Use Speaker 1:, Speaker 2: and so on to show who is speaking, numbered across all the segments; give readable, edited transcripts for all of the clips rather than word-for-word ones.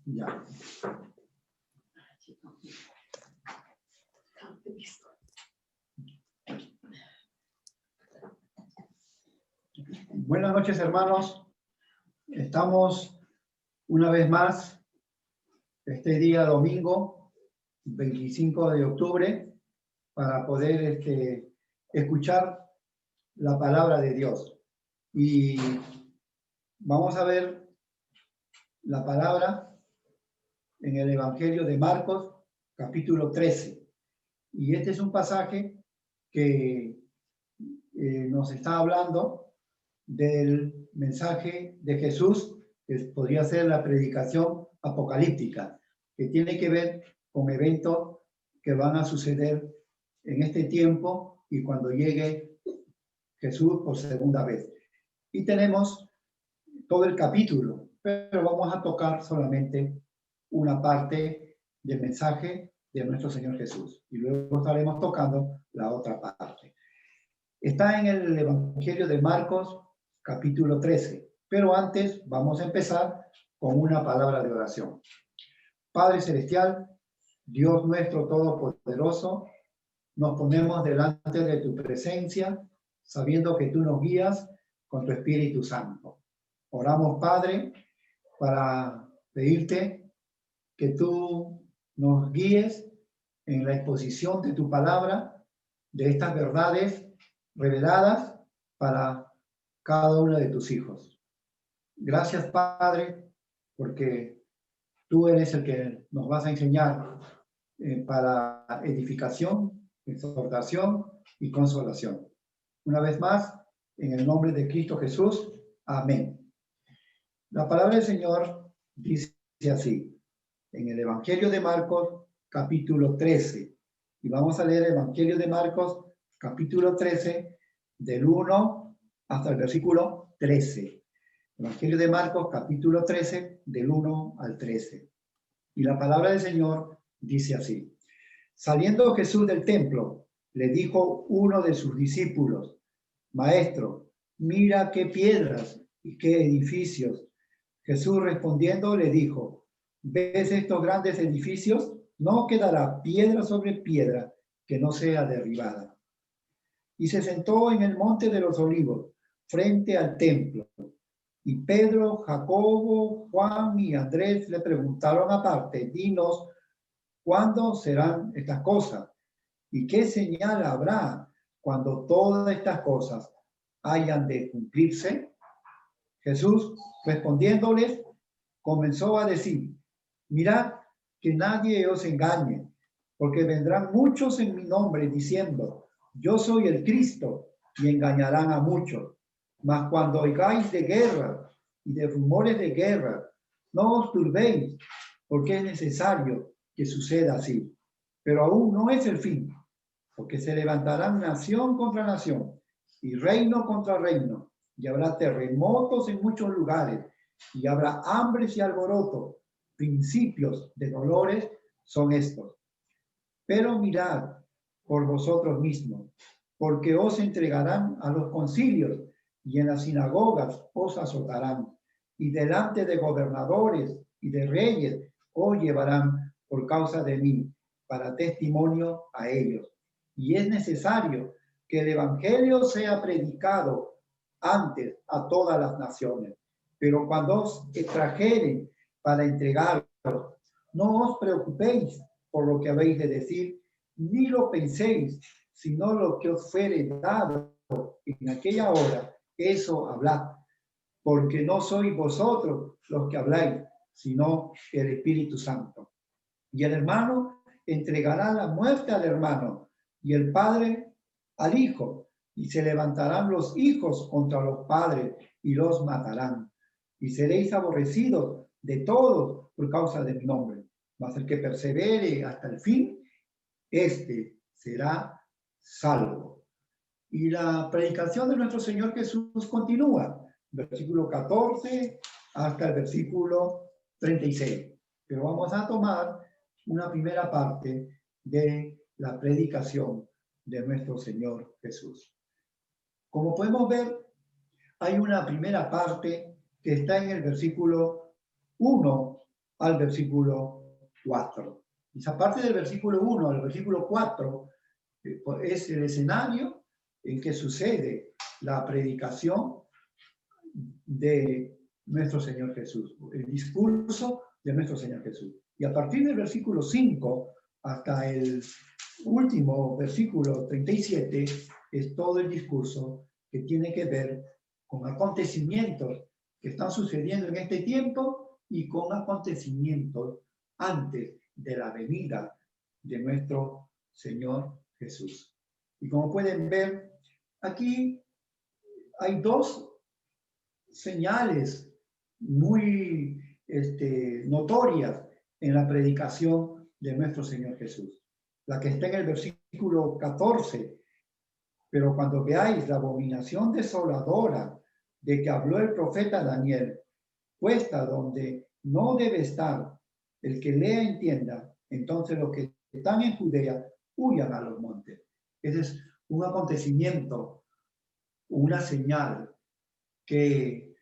Speaker 1: Ya. Buenas noches, hermanos. Estamos una vez más este día domingo, 25 de octubre, para poder escuchar la palabra de Dios. Y vamos a ver la palabra en el Evangelio de Marcos, capítulo 13. Y este es un pasaje que nos está hablando del mensaje de Jesús, que podría ser la predicación apocalíptica, que tiene que ver con eventos que van a suceder en este tiempo y cuando llegue Jesús por segunda vez. Y tenemos todo el capítulo, pero vamos a tocar solamente una parte del mensaje de nuestro Señor Jesús y luego estaremos tocando la otra parte. Está en el Evangelio de Marcos, capítulo 13, pero antes vamos a empezar con una palabra de oración. Padre Celestial, Dios nuestro Todopoderoso, nos ponemos delante de tu presencia, sabiendo que tú nos guías con tu Espíritu Santo. Oramos, Padre, para pedirte que tú nos guíes en la exposición de tu palabra, de estas verdades reveladas para cada uno de tus hijos. Gracias, Padre, porque tú eres el que nos vas a enseñar para edificación, exhortación y consolación. Una vez más, en el nombre de Cristo Jesús, amén. La palabra del Señor dice así, en el Evangelio de Marcos, capítulo 13. Y vamos a leer el Evangelio de Marcos, capítulo 13, del 1 hasta el versículo 13. Evangelio de Marcos, capítulo 13, del 1 al 13. Y la palabra del Señor dice así. Saliendo Jesús del templo, le dijo uno de sus discípulos, Maestro, mira qué piedras y qué edificios. Jesús respondiendo le dijo, ¿ves estos grandes edificios? No quedará piedra sobre piedra que no sea derribada. Y se sentó en el monte de los olivos, frente al templo. Y Pedro, Jacobo, Juan y Andrés le preguntaron aparte, dinos, ¿cuándo serán estas cosas? ¿Y qué señal habrá cuando todas estas cosas hayan de cumplirse? Jesús, respondiéndoles, comenzó a decir, mirad que nadie os engañe, porque vendrán muchos en mi nombre diciendo, yo soy el Cristo, y engañarán a muchos. Mas cuando oigáis de guerra y de rumores de guerra, no os turbéis, porque es necesario que suceda así. Pero aún no es el fin, porque se levantarán nación contra nación y reino contra reino, y habrá terremotos en muchos lugares, y habrá hambres y alborotos. Principios de dolores son estos. Pero mirad por vosotros mismos, porque os entregarán a los concilios, y en las sinagogas os azotarán, y delante de gobernadores y de reyes os llevarán por causa de mí, para testimonio a ellos. Y es necesario que el evangelio sea predicado antes a todas las naciones. Pero cuando os trajeren para entregaros, no os preocupéis por lo que habéis de decir, ni lo penséis, sino lo que os fuere dado en aquella hora, eso hablad, porque no sois vosotros los que habláis, sino el Espíritu Santo. Y el hermano entregará la muerte al hermano, y el padre al hijo, y se levantarán los hijos contra los padres, y los matarán. Y seréis aborrecidos de todos por causa de mi nombre. Mas el que persevere hasta el fin, este será salvo. Y la predicación de nuestro Señor Jesús continúa, versículo 14 hasta el versículo 36. Pero vamos a tomar una primera parte de la predicación de nuestro Señor Jesús. Como podemos ver, hay una primera parte que está en el versículo 1 al versículo 4. Esa parte del versículo 1 al versículo 4 es el escenario en que sucede la predicación de nuestro Señor Jesús, el discurso de nuestro Señor Jesús. Y a partir del versículo 5 hasta el último versículo 37 es todo el discurso que tiene que ver con acontecimientos que están sucediendo en este tiempo y con acontecimientos antes de la venida de nuestro Señor Jesús. Y como pueden ver, aquí hay dos señales muy notorias en la predicación de nuestro Señor Jesús. La que está en el versículo 14, pero cuando veáis la abominación desoladora de que habló el profeta Daniel, puesta donde no debe estar, el que lea entienda, entonces los que están en Judea huyan a los montes. Ese es un acontecimiento, una señal que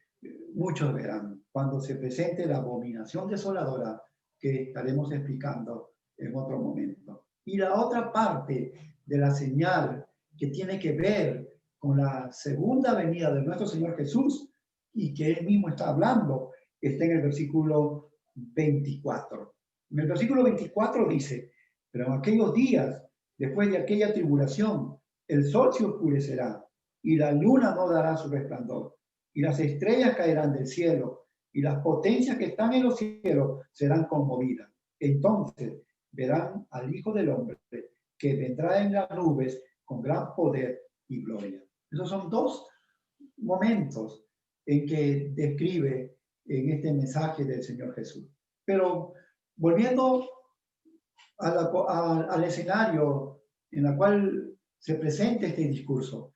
Speaker 1: muchos verán cuando se presente la abominación desoladora que estaremos explicando en otro momento. Y la otra parte de la señal que tiene que ver con la segunda venida de nuestro Señor Jesús y que él mismo está hablando, está en el versículo 24. En el versículo 24 dice, pero en aquellos días, después de aquella tribulación, el sol se oscurecerá y la luna no dará su resplandor y las estrellas caerán del cielo y las potencias que están en los cielos serán conmovidas. Entonces verán al Hijo del Hombre que vendrá en las nubes con gran poder y gloria. Esos son dos momentos en que describe en este mensaje del Señor Jesús. Pero volviendo al escenario en el cual se presenta este discurso,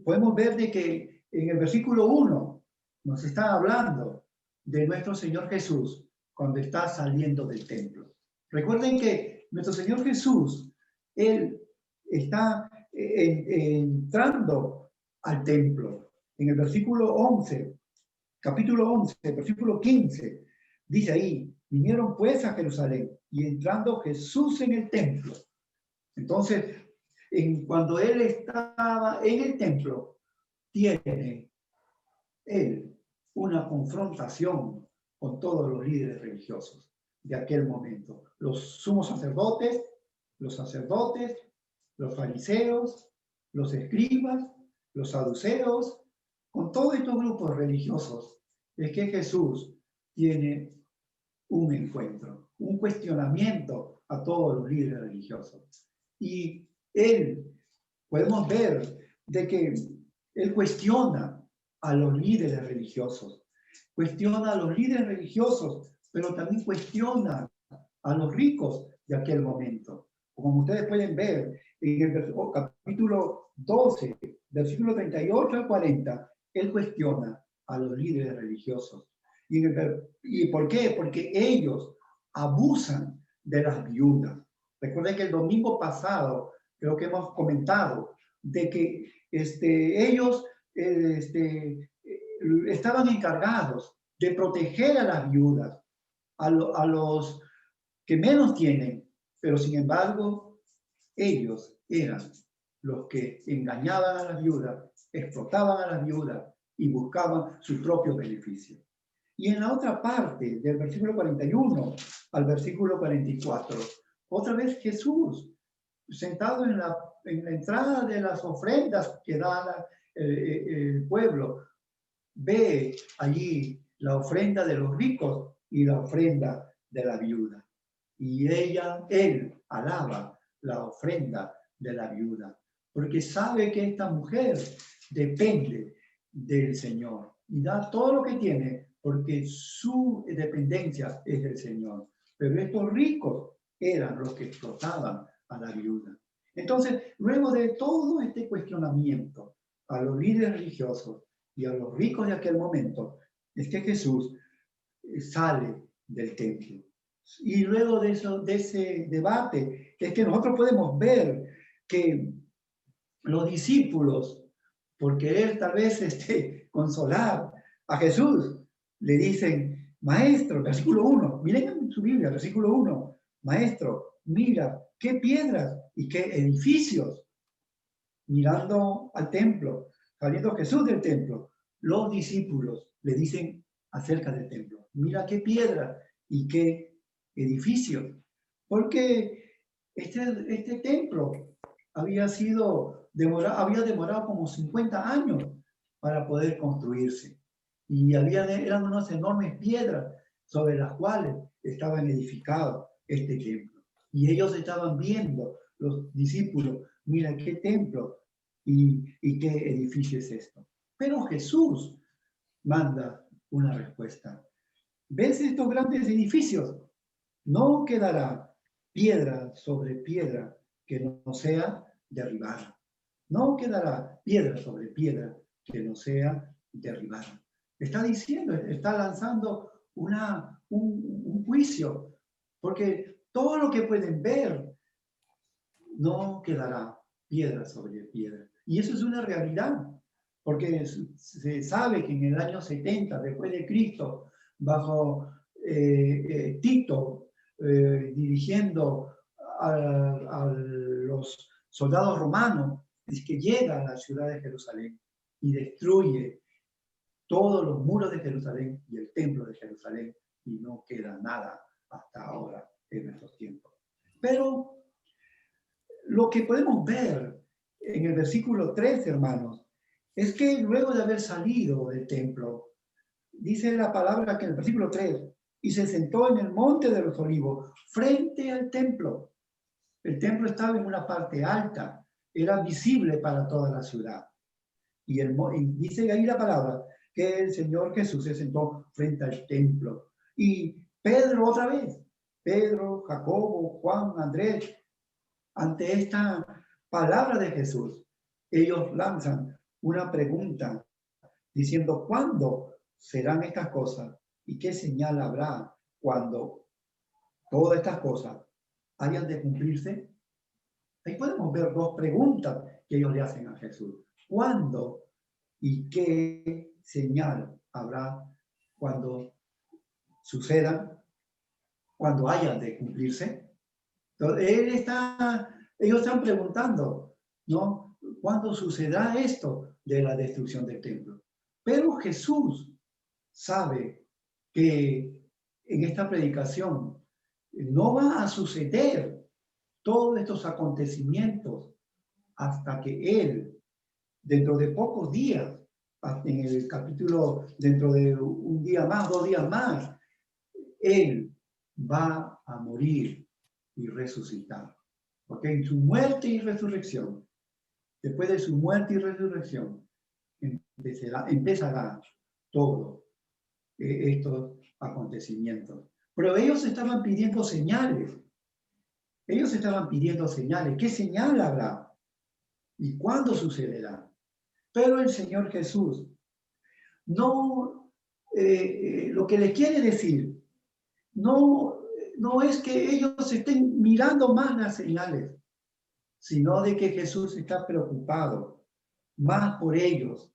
Speaker 1: podemos ver de que en el versículo 1 nos está hablando de nuestro Señor Jesús cuando está saliendo del templo. Recuerden que nuestro Señor Jesús, Él está entrando al templo. En el versículo 11, capítulo 11, versículo 15, dice ahí, vinieron pues a Jerusalén y entrando Jesús en el templo. Entonces, cuando Él estaba en el templo, tiene él una confrontación con todos los líderes religiosos de aquel momento. Los sumos sacerdotes, los fariseos, los escribas, los saduceos, con todos estos grupos religiosos, es que Jesús tiene un encuentro, un cuestionamiento a todos los líderes religiosos. Y él, podemos ver de que él cuestiona a los líderes religiosos, pero también cuestiona a los ricos de aquel momento. Como ustedes pueden ver en el capítulo 12, versículo 38 al 40, él cuestiona a los líderes religiosos. ¿Y por qué? Porque ellos abusan de las viudas. Recuerden que el domingo pasado, creo que hemos comentado, de que ellos estaban encargados de proteger a las viudas, a los que menos tienen, pero sin embargo, ellos eran los que engañaban a las viudas, explotaban a las viudas y buscaban su propio beneficio. Y en la otra parte, del versículo 41 al versículo 44, otra vez Jesús, sentado en la entrada de las ofrendas que da el pueblo, ve allí la ofrenda de los ricos y la ofrenda de la viuda. Y él alaba la ofrenda de la viuda, porque sabe que esta mujer depende del Señor y da todo lo que tiene porque su dependencia es del Señor. Pero estos ricos eran los que explotaban a la viuda. Entonces, luego de todo este cuestionamiento a los líderes religiosos y a los ricos de aquel momento, es que Jesús sale del templo. Y luego de ese debate, es que nosotros podemos ver que los discípulos, por querer tal vez consolar a Jesús, le dicen, Maestro, versículo 1, miren en su Biblia, versículo 1, Maestro, mira qué piedras y qué edificios. Mirando al templo, saliendo Jesús del templo, los discípulos le dicen acerca del templo, mira qué piedras y qué edificios. Porque este templo había demorado como 50 años para poder construirse. Y eran unas enormes piedras sobre las cuales estaban edificados este templo. Y ellos estaban viendo, los discípulos, mira qué templo y qué edificio es esto. Pero Jesús manda una respuesta. ¿Ves estos grandes edificios? No quedará piedra sobre piedra que no sea derribada. No quedará piedra sobre piedra que no sea derribada. Está diciendo, está lanzando un juicio, porque todo lo que pueden ver no quedará piedra sobre piedra. Y eso es una realidad, porque se sabe que en el año 70 después de Cristo, bajo Tito, dirigiendo a los soldados romanos, es que llega a la ciudad de Jerusalén y destruye todos los muros de Jerusalén y el templo de Jerusalén, y no queda nada hasta ahora en nuestros tiempos. Pero lo que podemos ver en el versículo 3, hermanos, es que luego de haber salido del templo, dice la palabra que en el versículo 3, y se sentó en el monte de los olivos, frente al templo. El templo estaba en una parte alta, era visible para toda la ciudad. Y dice ahí la palabra que el Señor Jesús se sentó frente al templo. Y Pedro otra vez, Pedro, Jacobo, Juan, Andrés, ante esta palabra de Jesús, ellos lanzan una pregunta diciendo, ¿cuándo serán estas cosas? ¿Y qué señal habrá cuando todas estas cosas hayan de cumplirse? Ahí podemos ver dos preguntas que ellos le hacen a Jesús. ¿Cuándo y qué señal habrá cuando sucedan, cuando hayan de cumplirse? Entonces, ellos están preguntando, ¿no? ¿Cuándo sucederá esto de la destrucción del templo? Pero Jesús sabe que en esta predicación no va a suceder todos estos acontecimientos hasta que Él, dentro de pocos días, en el capítulo, dentro de un día más, 2 días más, Él va a morir y resucitar. Porque en su muerte y resurrección, después de su muerte y resurrección, empezará todo estos acontecimientos. Pero ellos estaban pidiendo señales. Ellos estaban pidiendo señales. ¿Qué señal habrá? ¿Y cuándo sucederá? Pero el Señor Jesús no, lo que les quiere decir, no es que ellos estén mirando más las señales, sino de que Jesús está preocupado más por ellos,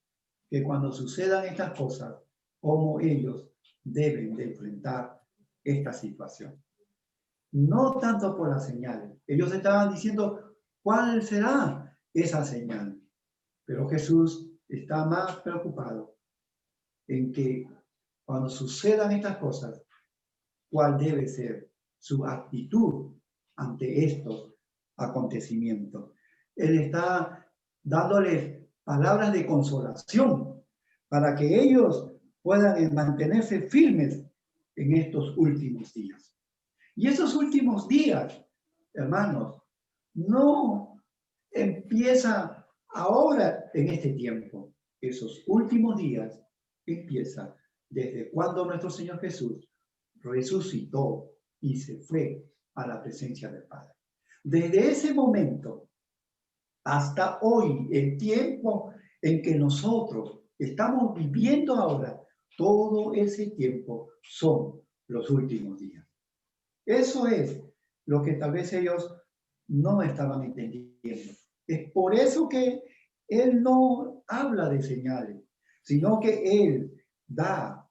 Speaker 1: que cuando sucedan estas cosas, cómo ellos deben de enfrentar esta situación. No tanto por las señales. Ellos estaban diciendo cuál será esa señal, pero Jesús está más preocupado en que cuando sucedan estas cosas, cuál debe ser su actitud ante estos acontecimientos. Él está dándoles palabras de consolación para que ellos puedan mantenerse firmes en estos últimos días. Y esos últimos días, hermanos, no empieza ahora en este tiempo. Esos últimos días empieza desde cuando nuestro Señor Jesús resucitó y se fue a la presencia del Padre. Desde ese momento hasta hoy, el tiempo en que nosotros estamos viviendo ahora, todo ese tiempo son los últimos días. Eso es lo que tal vez ellos no estaban entendiendo. Es por eso que Él no habla de señales, sino que Él da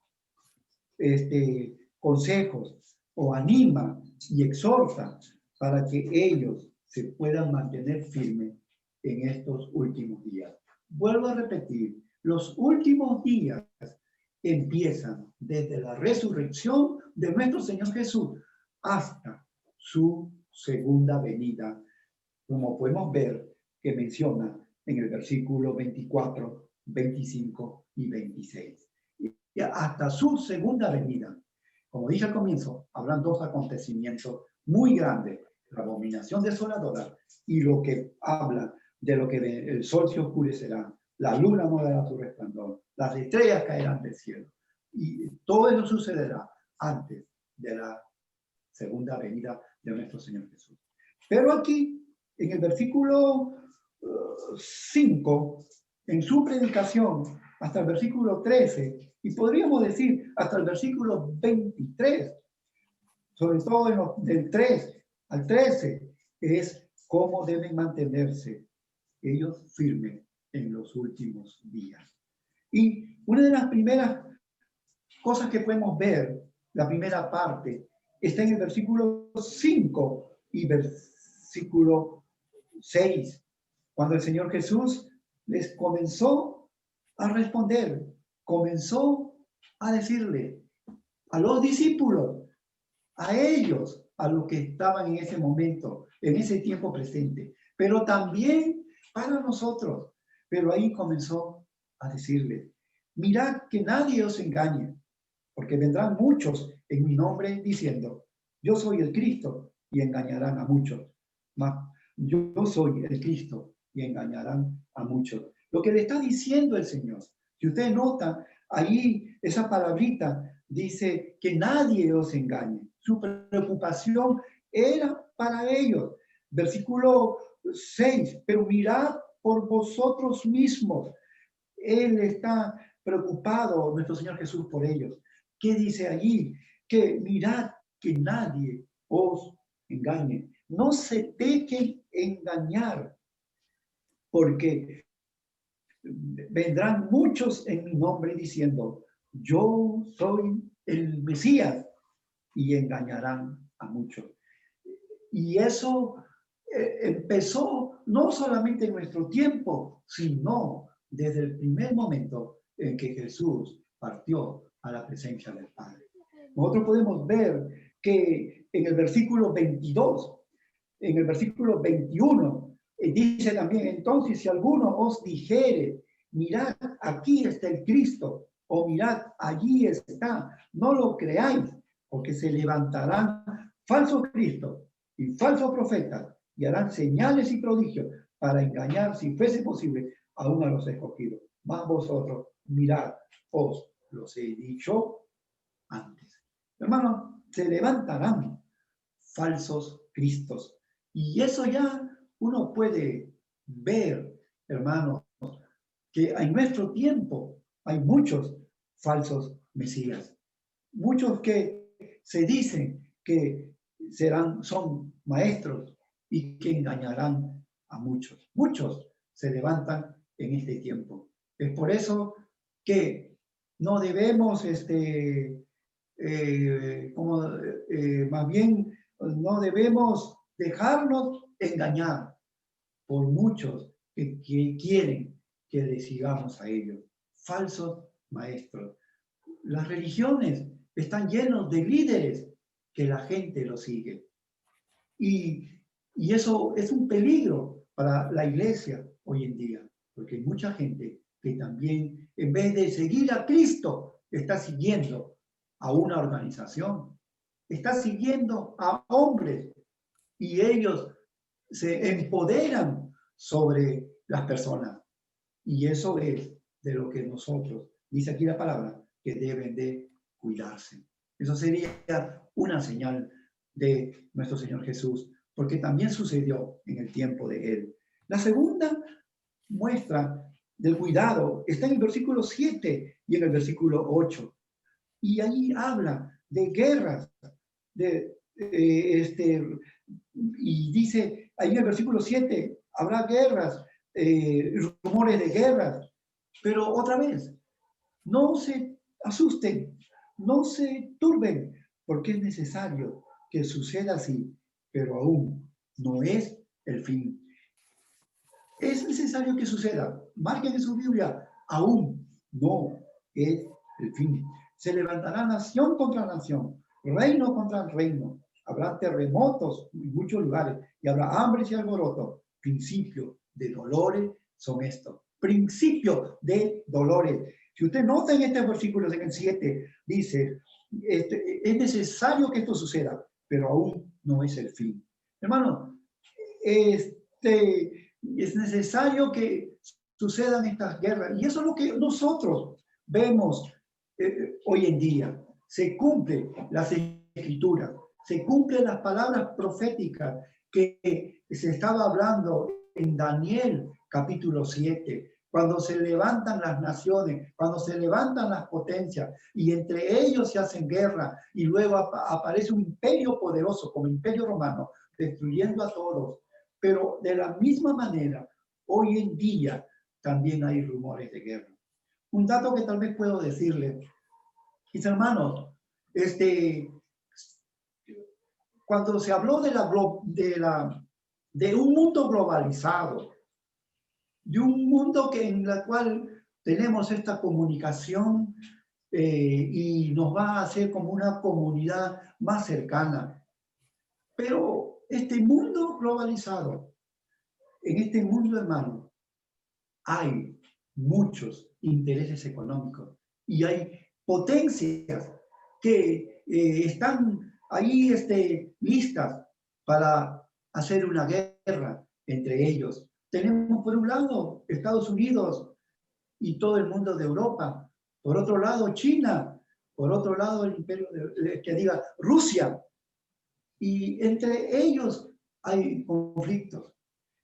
Speaker 1: consejos o anima y exhorta para que ellos se puedan mantener firmes en estos últimos días. Vuelvo a repetir, los últimos días empiezan desde la resurrección de nuestro Señor Jesús hasta su segunda venida, como podemos ver que menciona en el versículo 24, 25 y 26. Y hasta su segunda venida, como dije al comienzo, habrán dos acontecimientos muy grandes: la abominación desoladora y lo que habla de lo que el sol se oscurecerá, la luna no dará su resplandor, las estrellas caerán del cielo. Y todo eso sucederá antes de la segunda venida de nuestro Señor Jesús. Pero aquí, en el versículo 5, en su predicación, hasta el versículo 13, y podríamos decir hasta el versículo 23, sobre todo del 3 al 13, es cómo deben mantenerse ellos firmes en los últimos días. Y una de las primeras cosas que podemos ver, la primera parte, está en el versículo 5 y versículo 6, cuando el Señor Jesús les comenzó a responder, comenzó a decirle a los discípulos, a ellos, a los que estaban en ese momento, en ese tiempo presente, pero también para nosotros. Pero ahí comenzó a decirle, mirad que nadie os engañe, porque vendrán muchos en mi nombre diciendo, yo soy el Cristo, y engañarán a muchos. Mas yo soy el Cristo, y engañarán a muchos. Lo que le está diciendo el Señor, si usted nota, ahí esa palabrita dice que nadie os engañe. Su preocupación era para ellos. Versículo 6, pero mirad por vosotros mismos. Él está preocupado, nuestro Señor Jesús, por ellos. ¿Qué dice allí? Que mirad que nadie os engañe. No se dejen engañar, porque vendrán muchos en mi nombre diciendo, yo soy el Mesías, y engañarán a muchos. Y eso empezó no solamente en nuestro tiempo, sino desde el primer momento en que Jesús partió a la presencia del Padre. Nosotros podemos ver que en el versículo 22, en el versículo 21, dice también, entonces si alguno os dijere, mirad, aquí está el Cristo, o mirad, allí está, no lo creáis, porque se levantarán falsos cristos y falsos profetas y harán señales y prodigios para engañar, si fuese posible, aún a los escogidos. Mas vosotros, mirad, os los he dicho antes. Hermanos, se levantarán falsos cristos. Y eso ya uno puede ver, hermanos, que en nuestro tiempo hay muchos falsos mesías. Muchos que se dicen que son maestros y que engañarán a muchos. Muchos se levantan en este tiempo. Es por eso que no debemos, más bien, no debemos dejarnos engañar por muchos que quieren que le sigamos a ellos. Falsos maestros. Las religiones están llenos de líderes que la gente los sigue. Y eso es un peligro para la iglesia hoy en día, porque hay mucha gente que también, en vez de seguir a Cristo, está siguiendo a una organización, está siguiendo a hombres, y ellos se empoderan sobre las personas. Y eso es de lo que nosotros, dice aquí la palabra, que deben de cuidarse. Eso sería una señal de nuestro Señor Jesús, porque también sucedió en el tiempo de Él. La segunda muestra del cuidado está en el versículo 7 y en el versículo 8. Y allí habla de guerras, y dice, ahí en el versículo 7, habrá guerras, rumores de guerras, pero otra vez, no se asusten, no se turben, porque es necesario que suceda así, pero aún no es el fin. Es necesario que suceda. Marquen en su Biblia, aún no es el fin. Se levantará nación contra nación, reino contra reino. Habrá terremotos en muchos lugares y habrá hambres y alborotos. Principios de dolores son estos. Principios de dolores. Si usted nota en este versículo, en el 7, dice, es necesario que esto suceda, pero aún no es el fin. Hermano, es necesario que sucedan estas guerras. Y eso es lo que nosotros vemos hoy en día. Se cumplen las escrituras, se cumplen las palabras proféticas que se estaba hablando en Daniel capítulo 7, cuando se levantan las naciones, cuando se levantan las potencias y entre ellos se hacen guerra y luego aparece un imperio poderoso como el Imperio Romano, destruyendo a todos. Pero de la misma manera, hoy en día también hay rumores de guerra. Un dato que tal vez puedo decirle, mis hermanos, cuando se habló de un mundo globalizado, de un mundo en el cual tenemos esta comunicación y nos va a hacer como una comunidad más cercana. Pero este mundo globalizado, en este mundo, hermano, hay muchos intereses económicos y hay potencias que están ahí listas para hacer una guerra entre ellos. Tenemos por un lado Estados Unidos y todo el mundo de Europa, por otro lado China, por otro lado el imperio, Rusia, y entre ellos hay conflictos.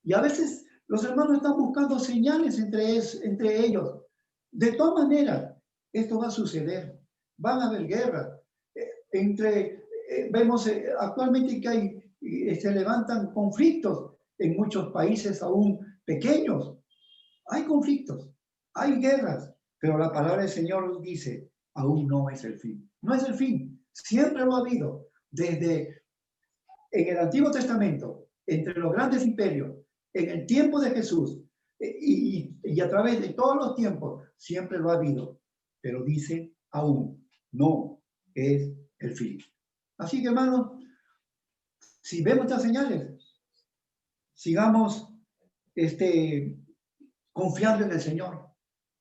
Speaker 1: Y a veces los hermanos están buscando señales entre ellos. De todas maneras, esto va a suceder. Van a haber guerras. Vemos actualmente que se levantan conflictos en muchos países aún pequeños. Hay conflictos, hay guerras, pero la palabra del Señor dice, aún no es el fin. No es el fin. Siempre lo ha habido. Desde en el Antiguo Testamento, entre los grandes imperios, en el tiempo de Jesús y a través de todos los tiempos, siempre lo ha habido. Pero dice, aún no es el fin. Así que, hermanos, si vemos estas señales, sigamos confiando en el Señor,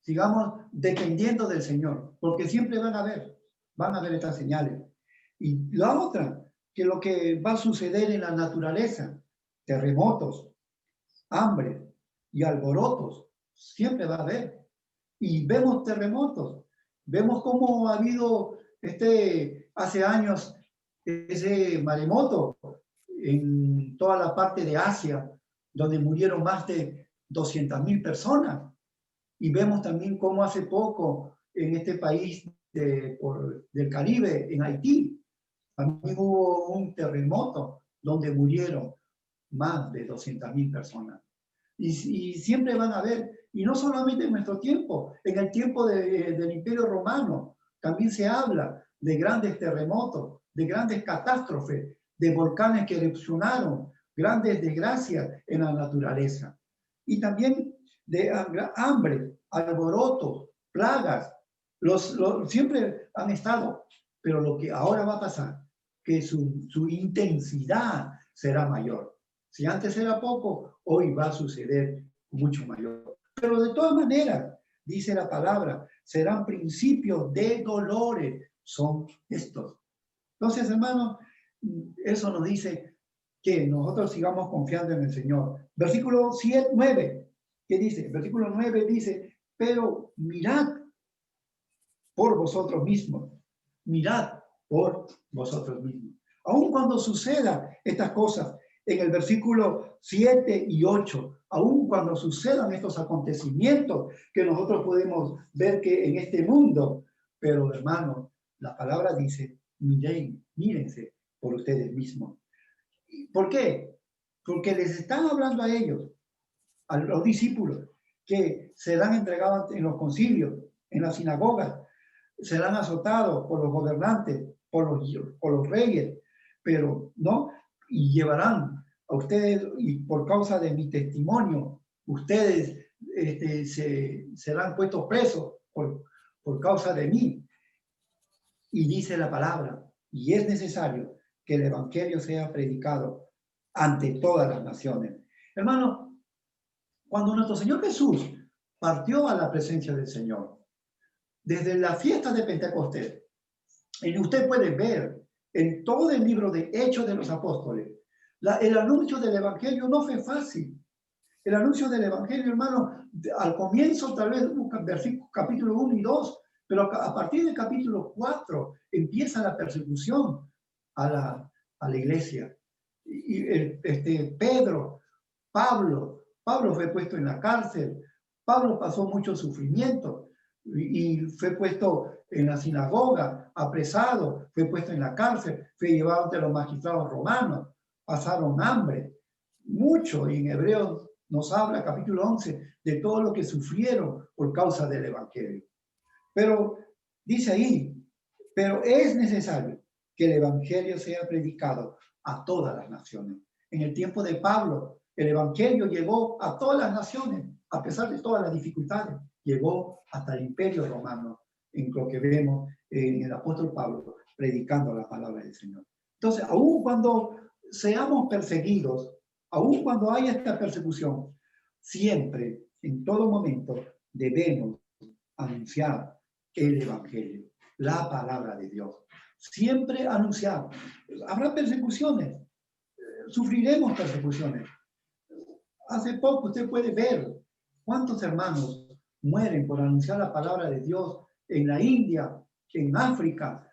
Speaker 1: sigamos dependiendo del Señor, porque siempre van a haber estas señales. Y la otra, que lo que va a suceder en la naturaleza, terremotos, hambre y alborotos, siempre va a haber. Y vemos terremotos, vemos cómo ha habido hace años ese maremoto en toda la parte de Asia, donde murieron más de 200.000 personas. Y vemos también cómo hace poco en este país del Caribe, en Haití, también hubo un terremoto donde murieron más de 200.000 personas. Y siempre van a haber, y no solamente en nuestro tiempo, en el tiempo del Imperio Romano, también se habla de grandes terremotos, de grandes catástrofes, de volcanes que erupcionaron, grandes desgracias en la naturaleza. Y también de hambre, alborotos, plagas, siempre han estado, pero lo que ahora va a pasar, que su intensidad será mayor. Si antes era poco, hoy va a suceder mucho mayor. Pero de todas maneras, dice la palabra, serán principios de dolores, son estos. Entonces, hermanos, eso nos dice que nosotros sigamos confiando en el Señor. Versículo 9, ¿qué dice? Versículo 9 dice, pero mirad por vosotros mismos, mirad por vosotros mismos. Aun cuando sucedan estas cosas, en el versículo 7 y 8, aun cuando sucedan estos acontecimientos que nosotros podemos ver que en este mundo, pero hermanos, la palabra dice, mírense por ustedes mismos. ¿Por qué? Porque les están hablando a ellos, a los discípulos, que serán entregados en los concilios, en las sinagogas, serán azotados por los gobernantes, por los reyes, pero no, y llevarán a ustedes, y por causa de mi testimonio, ustedes serán puestos presos por causa de mí. Y dice la palabra, y es necesario que el evangelio sea predicado ante todas las naciones. Hermano, cuando nuestro Señor Jesús partió a la presencia del Señor, desde la fiesta de Pentecostés, y usted puede ver en todo el libro de Hechos de los Apóstoles, el anuncio del evangelio no fue fácil. El anuncio del evangelio, hermano, al comienzo tal vez capítulo 1 y 2, pero a partir del capítulo 4 empieza la persecución a la iglesia. Y Pedro, Pablo fue puesto en la cárcel. Pablo pasó mucho sufrimiento y fue puesto en la sinagoga, apresado, fue puesto en la cárcel, fue llevado ante los magistrados romanos, pasaron hambre, mucho. Y en Hebreos nos habla, capítulo 11, de todo lo que sufrieron por causa del evangelio. Pero dice ahí, pero es necesario que el evangelio sea predicado a todas las naciones. En el tiempo de Pablo, el evangelio llegó a todas las naciones, a pesar de todas las dificultades, llegó hasta el imperio romano, en lo que vemos en el apóstol Pablo predicando la palabra del Señor. Entonces, aun cuando seamos perseguidos, aun cuando haya esta persecución, siempre, en todo momento, debemos anunciar el evangelio, la palabra de Dios. Siempre anunciar. Habrá persecuciones, sufriremos persecuciones. Hace poco usted puede ver cuántos hermanos mueren por anunciar la palabra de Dios en la India, en África.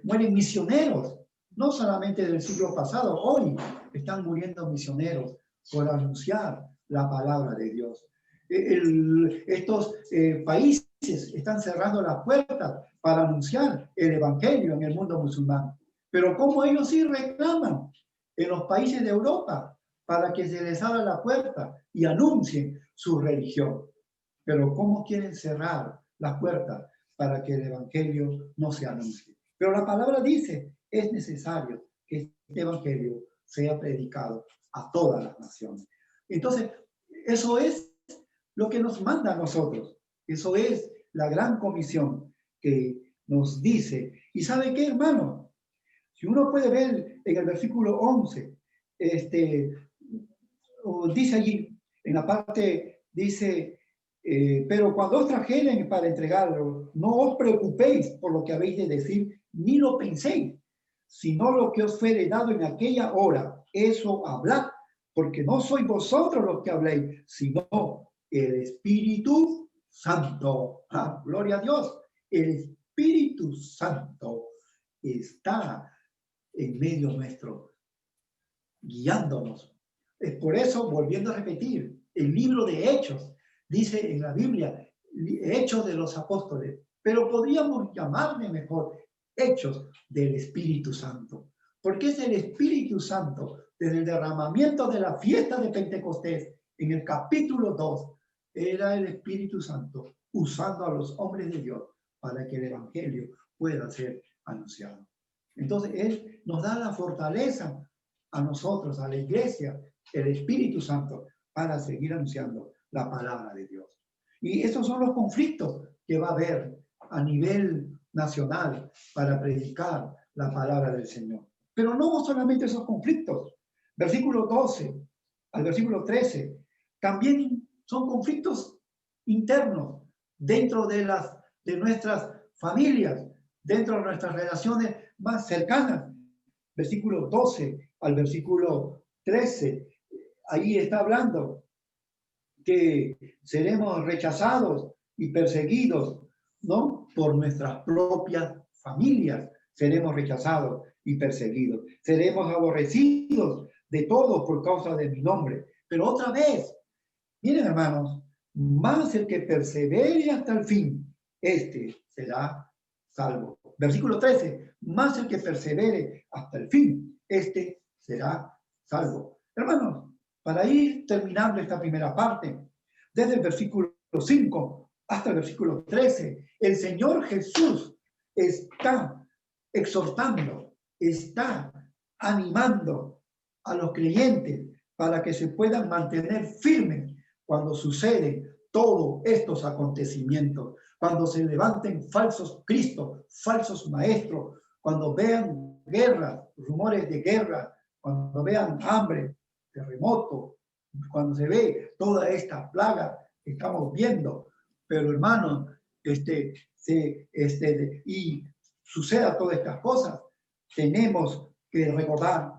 Speaker 1: Mueren misioneros, no solamente del siglo pasado, hoy están muriendo misioneros por anunciar la palabra de Dios. Estos países están cerrando las puertas para anunciar el evangelio en el mundo musulmán. Pero como ellos sí reclaman en los países de Europa para que se les abra la puerta y anuncien su religión. Pero ¿cómo quieren cerrar las puertas para que el evangelio no se anuncie? Pero la palabra dice, es necesario que este evangelio sea predicado a todas las naciones. Entonces, eso es lo que nos manda a nosotros. Eso es la gran comisión que nos dice. ¿Y sabe qué, hermano? Si uno puede ver en el versículo 11, dice allí, en la parte, dice, pero cuando os trajeren para entregarlo, no os preocupéis por lo que habéis de decir, ni lo penséis, sino lo que os fuere dado en aquella hora, eso hablad, porque no sois vosotros los que habléis, sino el Espíritu Santo. ¡Ah, gloria a Dios! El Espíritu Santo está en medio nuestro, guiándonos. Es por eso, volviendo a repetir, el libro de Hechos, dice en la Biblia, Hechos de los Apóstoles, pero podríamos llamarle mejor Hechos del Espíritu Santo, porque es el Espíritu Santo, desde el derramamiento de la fiesta de Pentecostés, en el capítulo 2, era el Espíritu Santo usando a los hombres de Dios para que el Evangelio pueda ser anunciado. Entonces, Él nos da la fortaleza a nosotros, a la iglesia, el Espíritu Santo, para seguir anunciando la palabra de Dios. Y esos son los conflictos que va a haber a nivel nacional para predicar la palabra del Señor. Pero no solamente esos conflictos. Versículo 12 al versículo 13, también son conflictos internos dentro de nuestras familias, dentro de nuestras relaciones más cercanas. Versículo 12 al versículo 13, ahí está hablando que seremos rechazados y perseguidos, ¿no? Por nuestras propias familias seremos rechazados y perseguidos. Seremos aborrecidos de todos por causa de mi nombre. Pero otra vez, miren hermanos, más el que persevere hasta el fin, este será salvo. Versículo 13, más el que persevere hasta el fin, este será salvo. Hermanos, para ir terminando esta primera parte, desde el versículo 5 hasta el versículo 13. El Señor Jesús está exhortando, está animando a los creyentes para que se puedan mantener firmes cuando suceden todos estos acontecimientos, cuando se levanten falsos cristos, falsos maestros, cuando vean guerra, rumores de guerra, cuando vean hambre, terremoto, cuando se ve toda esta plaga que estamos viendo. Pero hermanos, y suceda todas estas cosas, tenemos que recordar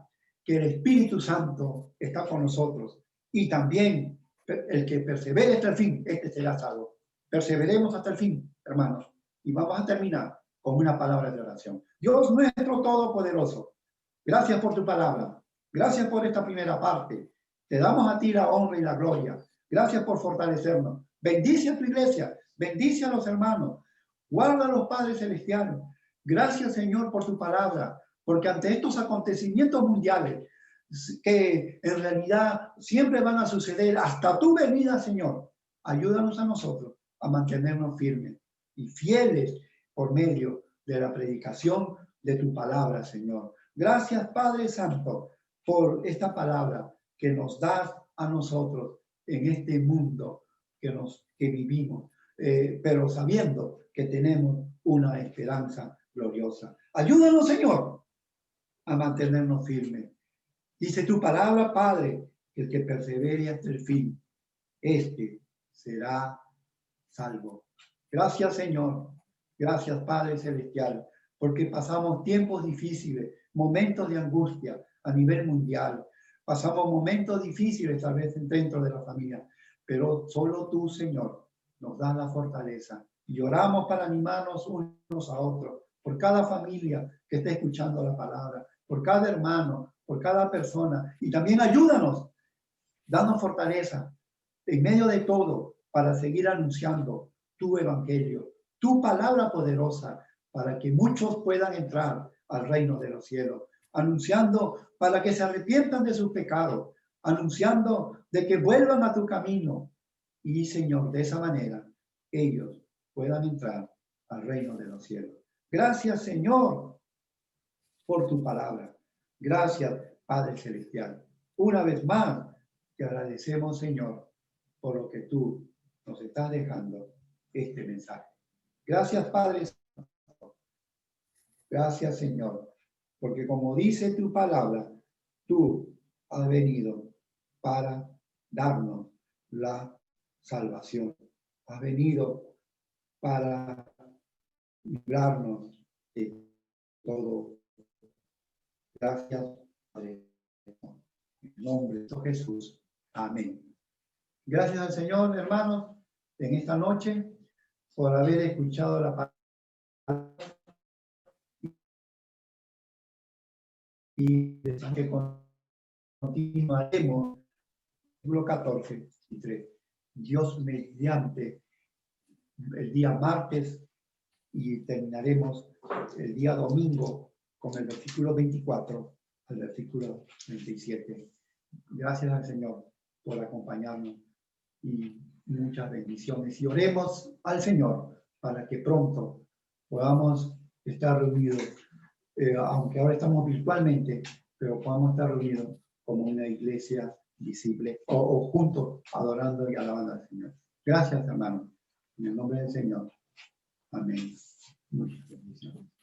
Speaker 1: que el Espíritu Santo está con nosotros y también el que persevere hasta el fin, este será salvo. Perseveremos hasta el fin, hermanos, y vamos a terminar con una palabra de oración. Dios nuestro Todopoderoso, gracias por tu palabra, gracias por esta primera parte. Te damos a ti la honra y la gloria. Gracias por fortalecernos. Bendice a tu iglesia, bendice a los hermanos, guarda a los padres celestiales. Gracias, Señor, por tu palabra, porque ante estos acontecimientos mundiales que en realidad siempre van a suceder hasta tu venida, Señor, ayúdanos a nosotros a mantenernos firmes y fieles por medio de la predicación de tu palabra, Señor. Gracias, Padre Santo, por esta palabra que nos das a nosotros en este mundo que vivimos, pero sabiendo que tenemos una esperanza gloriosa. Ayúdanos, Señor, a mantenernos firmes. Dice tu palabra, Padre, que el que persevere hasta el fin, este será salvo. Gracias, Señor. Gracias, Padre Celestial, porque pasamos tiempos difíciles, momentos de angustia a nivel mundial. Pasamos momentos difíciles tal vez dentro de la familia, pero solo tú, Señor, nos das la fortaleza. Y oramos para animarnos unos a otros, por cada familia que esté escuchando la palabra, por cada hermano, por cada persona. Y también ayúdanos, danos fortaleza en medio de todo para seguir anunciando tu evangelio, tu palabra poderosa, para que muchos puedan entrar al reino de los cielos, anunciando para que se arrepientan de sus pecados, anunciando de que vuelvan a tu camino. Y, Señor, de esa manera ellos puedan entrar al reino de los cielos. Gracias, Señor, por tu palabra. Gracias, Padre Celestial. Una vez más, te agradecemos, Señor, por lo que tú nos estás dejando este mensaje. Gracias, Padre. Gracias, Señor, porque como dice tu palabra, tú has venido para darnos la salvación. Has venido para librarnos de todo. Gracias, Padre. En el nombre de Jesús. Amén. Gracias al Señor, hermanos, en esta noche, por haber escuchado la palabra y que continuaremos, versículo 14 y 3. Dios mediante el día martes y terminaremos el día domingo con el versículo 24 al versículo 27. Gracias al Señor por acompañarnos y muchas bendiciones. Y oremos al Señor para que pronto podamos estar reunidos, aunque ahora estamos virtualmente, pero podamos estar reunidos como una iglesia visible o juntos adorando y alabando al Señor. Gracias, hermanos. En el nombre del Señor. Amén. Muchas bendiciones.